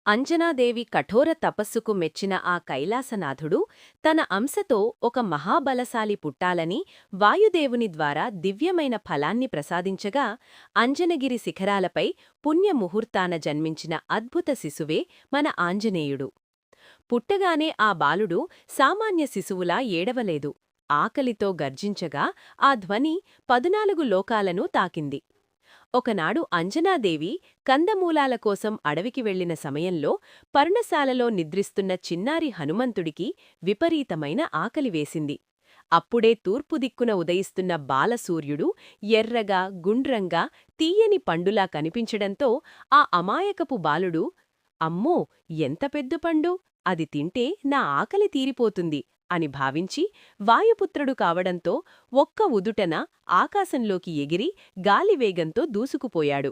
అంజనాదేవి కఠోర తపస్సుకు మెచ్చిన ఆ కైలాసనాథుడు తన అంశతో ఒక మహాబలశాలి పుట్టాలని వాయుదేవుని ద్వారా దివ్యమైన ఫలాన్ని ప్రసాదించగా అంజనగిరి శిఖరాలపై పుణ్యముహూర్తాన జన్మించిన అద్భుత శిశువే మన ఆంజనేయుడు. పుట్టగానే ఆ బాలుడు సామాన్య శిశువులా ఏడవలేదు. ఆకలితో గర్జించగా ఆ ధ్వని 14 లోకాలను తాకింది. ఒకనాడు అంజనాదేవి కందమూలాల కోసం అడవికి వెళ్లిన సమయంలో పర్ణశాలలో నిద్రిస్తున్న చిన్నారి హనుమంతుడికి విపరీతమైన ఆకలివేసింది. అప్పుడే తూర్పు దిక్కున ఉదయిస్తున్న బాలసూర్యుడు ఎర్రగా గుండ్రంగా తీయని పండులా కనిపించడంతో ఆ అమాయకపు బాలుడు, అమ్మో, ఎంత పెద్ద పండు! అది తింటే నా ఆకలి తీరిపోతుంది అని భావించి వాయుపుత్రుడు కావడంతో ఒక్క ఉదుటన ఆకాశంలోకి ఎగిరి గాలివేగంతో దూసుకుపోయాడు.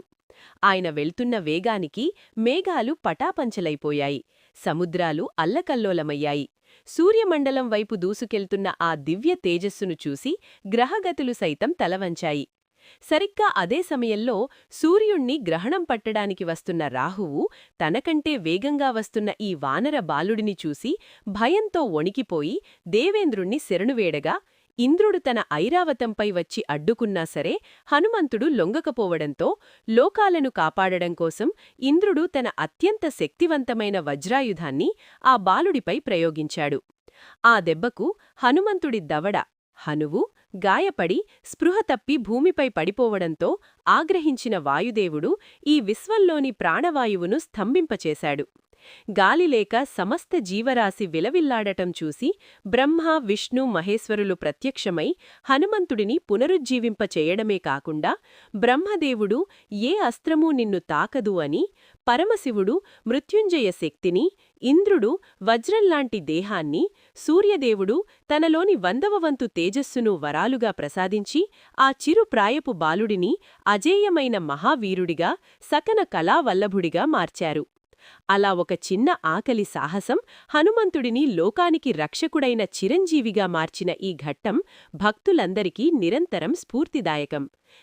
ఆయన వెళ్తున్న వేగానికి మేఘాలు పటాపంచలైపోయాయి. సముద్రాలు అల్లకల్లోలమయ్యాయి. సూర్యమండలం వైపు దూసుకెళ్తున్న ఆ దివ్య తేజస్సును చూసి గ్రహగతులు సైతం తలవంచాయి. సరిగ్గా అదే సమయంలో సూర్యుణ్ణి గ్రహణం పట్టడానికి వస్తున్న రాహువు తనకంటే వేగంగా వస్తున్న ఈ వానర బాలుడిని చూసి భయంతో వణికిపోయి దేవేంద్రుణ్ణి శరణువేడగా, ఇంద్రుడు తన ఐరావతంపై వచ్చి అడ్డుకున్నా సరే హనుమంతుడు లొంగకపోవడంతో లోకాలను కాపాడడం కోసం ఇంద్రుడు తన అత్యంత శక్తివంతమైన వజ్రాయుధాన్ని ఆ బాలుడిపై ప్రయోగించాడు. ఆ దెబ్బకు హనుమంతుడి దవడ హనువు గాయపడి స్పృహ తప్పి భూమిపై పడిపోవడంతో ఆగ్రహించిన వాయుదేవుడు ఈ విశ్వంలోని ప్రాణవాయువును స్తంభింపచేశాడు. గాలిలేక సమస్త జీవరాశి విలవిల్లాడటం చూసి బ్రహ్మ విష్ణు మహేశ్వరులు ప్రత్యక్షమై హనుమంతుడిని పునరుజ్జీవింపచేయడమే కాకుండా బ్రహ్మదేవుడు ఏ అస్త్రమూ నిన్ను తాకదు అని, పరమశివుడు మృత్యుంజయ శక్తిని, ఇంద్రుడు వజ్రంలాంటి దేహాన్ని, సూర్యదేవుడు తనలోని 100వ వంతు తేజస్సును వరాలుగా ప్రసాదించి ఆ చిరు ప్రాయపు బాలుడిని అజేయమైన మహావీరుడిగా సకన కళావల్లభుడిగా మార్చారు. అలా ఒక చిన్న ఆకలి సాహసం హనుమంతుడిని లోకానికి రక్షకుడైన చిరంజీవిగా మార్చిన ఈ ఘట్టం భక్తులందరికీ నిరంతరం స్ఫూర్తిదాయకం.